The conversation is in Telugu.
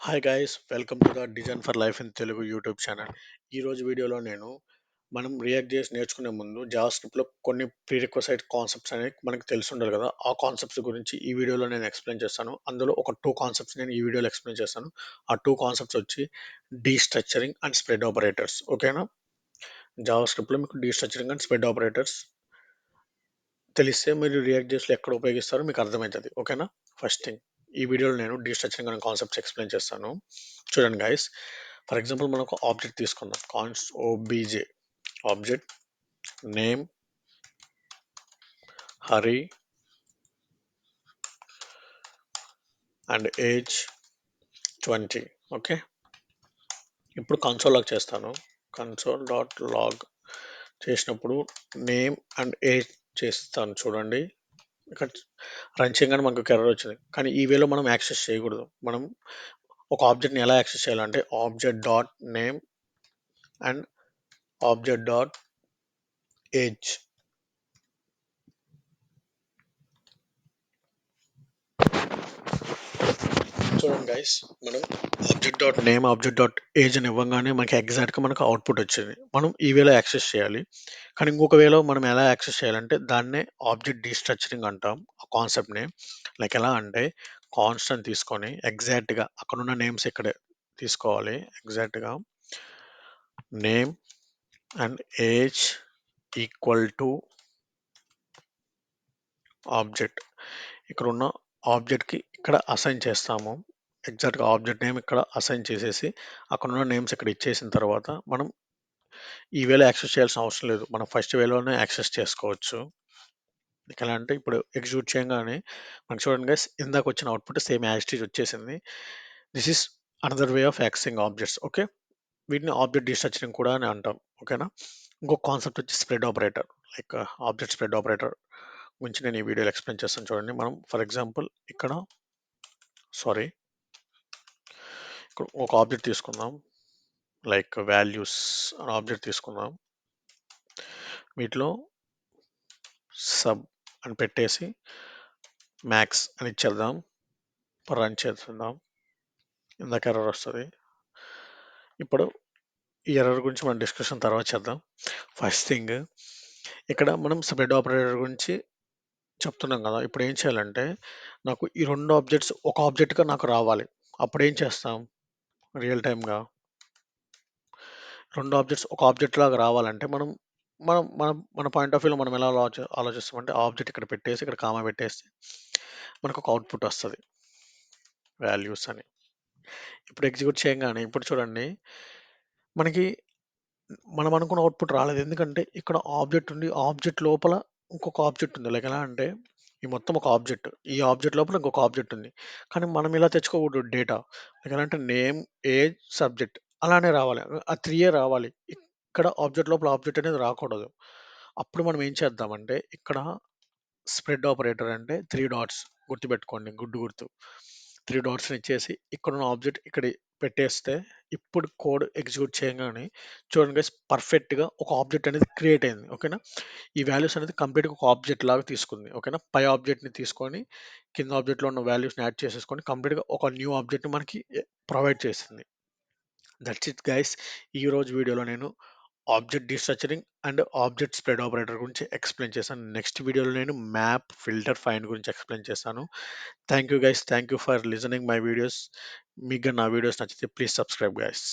Hi guys, welcome to the design for life in Telugu YouTube channel. ఈరోజు వీడియోలో మనం రియాక్ట్ చేసి నేర్చుకునే ముందు జావా స్క్రిప్ట్లో కొన్ని ప్రీ రిక్వసైట్ కాన్సెప్ట్స్ అనేవి మనకు తెలిసి ఉండాలి కదా. ఆ కాన్సెప్ట్స్ గురించి ఈ వీడియోలో నేను ఎక్స్ప్లెయిన్ చేస్తాను. అందులో ఒక టూ కాన్సెప్ట్స్ నేను ఈ వీడియోలో ఎక్స్ప్లెయిన్ చేస్తాను. ఆ టూ కాన్సెప్ట్స్ వచ్చి డీస్ట్రక్చరింగ్ అండ్ స్ప్రెడ్ ఆపరేటర్స్. ఓకేనా? జావా స్క్రిప్ట్లో మీకు డీస్ట్రక్చరింగ్ అండ్ స్ప్రెడ్ ఆపరేటర్స్ తెలిస్తే మీరు రియాక్ట్ చేసి ఎక్కడ ఉపయోగిస్తారో మీకు అర్థమవుతుంది. ఓకేనా? ఫస్ట్ థింగ్, ఈ వీడియోలో నేను డీస్ట్రక్చరింగ్ అనే కాన్సెప్ట్స్ ఎక్స్ప్లెయిన్ చేస్తాను. చూడండి గైస్, ఫర్ ఎగ్జాంపుల్ మనం ఒక ఆబ్జెక్ట్ తీసుకుందాం. Const OBJ object name Hari and age 20. Okay, ఇప్పుడు కన్సోల్ లాగ్ చేస్తాను. కన్సోల్ డాట్ లాగ్ చేసినప్పుడు నేమ్ అండ్ ఏజ్ చేస్తాను. చూడండి, ఇక్కడ రన్ చేయగానే మనకు ఎర్రర్ వచ్చింది. కానీ ఈ వేలో మనం యాక్సెస్ చేయకూడదు. మనం ఒక ఆబ్జెక్ట్ని ఎలా యాక్సెస్ చేయాలంటే object dot name and object dot age. చూడండి గైస్, మనం object dot name object dot age అని ఇవ్వగానే మనకి ఎగ్జాక్ట్గా మనకు అవుట్పుట్ వచ్చింది. మనం ఈ వేలో యాక్సెస్ చేయాలి. కానీ ఇంకొక వేలో మనం ఎలా యాక్సెస్ చేయాలంటే దాన్నే ఆబ్జెక్ట్ డీస్ట్రక్చరింగ్ అంటాం. ఆ కాన్సెప్ట్ని లైక్ ఎలా అంటే కాన్స్టెంట్ తీసుకొని ఎగ్జాక్ట్గా అక్కడున్న నేమ్స్ ఇక్కడ తీసుకోవాలి. ఎగ్జాక్ట్గా name and age equal to object. ఇక్కడ ఉన్న ఆబ్జెక్ట్కి ఇక్కడ అసైన్ చేస్తాము. ఎగ్జాక్ట్గా ఆబ్జెక్ట్ నేమ్ ఇక్కడ అసైన్ చేసేసి అక్కడ ఉన్న నేమ్స్ ఇక్కడ ఇచ్చేసిన తర్వాత మనం ఈ వేలో యాక్సెస్ చేయాల్సిన అవసరం లేదు. మనం ఫస్ట్ వేలోనే యాక్సెస్ చేసుకోవచ్చు. ఎలా అంటే ఇప్పుడు ఎగ్జిక్యూట్ చేయగానే మనకి చూడండి గైస్, ఇందాక వచ్చిన output same as it is వచ్చేసింది. This is another way of accessing objects. Okay, వీటిని ఆబ్జెక్ట్ డీస్ట్రక్చరింగ్ కూడా అని అంటాం. ఓకేనా? ఇంకొక కాన్సెప్ట్ వచ్చి spread operator. Like object spread operator గురించి నేను ఈ వీడియోలో ఎక్స్ప్లెయిన్ చేస్తాను. చూడండి, మనం ఫర్ ఎగ్జాంపుల్ ఇక్కడ ఒక ఆబ్జెక్ట్ తీసుకుందాం. లైక్ వాల్యూస్ అని ఆబ్జెక్ట్ తీసుకుందాం. వీటిలో సబ్ అని పెట్టేసి మ్యాక్స్ అని ఇచ్చేద్దాం. రన్ చేద్దాం. ఇందాక ఎర్రర్ వస్తుంది. ఇప్పుడు ఈ ఎర్రర్ గురించి మనం డిస్కషన్ తర్వాత చేద్దాం. ఫస్ట్ థింగ్, ఇక్కడ మనం స్ప్రెడ్ ఆపరేటర్ గురించి చెప్తున్నాం కదా. ఇప్పుడు ఏం చేయాలంటే నాకు ఈ రెండు ఆబ్జెక్ట్స్ ఒక ఆబ్జెక్ట్గా నాకు రావాలి. అప్పుడు ఏం చేస్తాం? రియల్ టైమ్గా రెండు ఆబ్జెక్ట్స్ ఒక ఆబ్జెక్ట్ లాగా రావాలంటే మనం మనం మనం మన పాయింట్ ఆఫ్ వ్యూలో మనం ఎలా ఆలోచిస్తామంటే ఆబ్జెక్ట్ ఇక్కడ పెట్టేసి ఇక్కడ కామా పెట్టేస్తే మనకు ఒక అవుట్పుట్ వస్తుంది, వాల్యూస్ అని. ఇప్పుడు ఎగ్జిక్యూట్ చేయగానే ఇప్పుడు చూడండి, మనకి మనం అనుకున్న అవుట్పుట్ రాలేదు. ఎందుకంటే ఇక్కడ ఆబ్జెక్ట్ ఉంది, ఆబ్జెక్ట్ లోపల ఇంకొక ఆబ్జెక్ట్ ఉంది. లైక్ ఎలా అంటే ఈ మొత్తం ఒక ఆబ్జెక్ట్, ఈ ఆబ్జెక్ట్ లోపల ఇంకొక ఆబ్జెక్ట్ ఉంది. కానీ మనం ఇలా తెచ్చుకోకూడదు డేటా. లైక్ ఎలా అంటే నేమ్ ఏజ్ సబ్జెక్ట్ అలానే రావాలి. ఆ త్రీయే రావాలి. ఇక్కడ ఆబ్జెక్ట్ లోపల ఆబ్జెక్ట్ అనేది రాకూడదు. అప్పుడు మనం ఏం చేద్దామంటే ఇక్కడ స్ప్రెడ్ ఆపరేటర్ అంటే 3 డాట్స్ గుర్తుపెట్టుకోండి, గుడ్డు గుర్తు. 3 డాట్స్‌ని ఇచ్చేసి ఇక్కడున్న ఆబ్జెక్ట్ ఇక్కడ పెట్టేస్తే ఇప్పుడు కోడ్ ఎగ్జిక్యూట్ చేయగానే చూడండి గైస్, పర్ఫెక్ట్‌గా ఒక ఆబ్జెక్ట్ అనేది క్రియేట్ అయింది. ఓకేనా? ఈ వాల్యూస్ అనేది కంప్లీట్‌గా ఒక ఆబ్జెక్ట్ లాగా తీసుకుంది. ఓకేనా? పై ఆబ్జెక్ట్‌ని తీసుకొని కింద ఆబ్జెక్ట్‌లో ఉన్న వాల్యూస్‌ని యాడ్ చేసేసుకొని కంప్లీట్‌గా ఒక న్యూ ఆబ్జెక్ట్‌ని మనకి ప్రొవైడ్ చేసింది. That's it guys. ఈరోజు వీడియోలో నేను object destructuring and object spread operator గురించి ఎక్స్ప్లెయిన్ చేశాను. నెక్స్ట్ వీడియోలో నేను మ్యాప్ ఫిల్టర్ ఫైండ్ గురించి ఎక్స్ప్లెయిన్ చేస్తాను. Thank you guys, thank you for listening my videos. మీకు నా వీడియోస్ నచ్చితే ప్లీజ్ సబ్స్క్రైబ్ గైస్.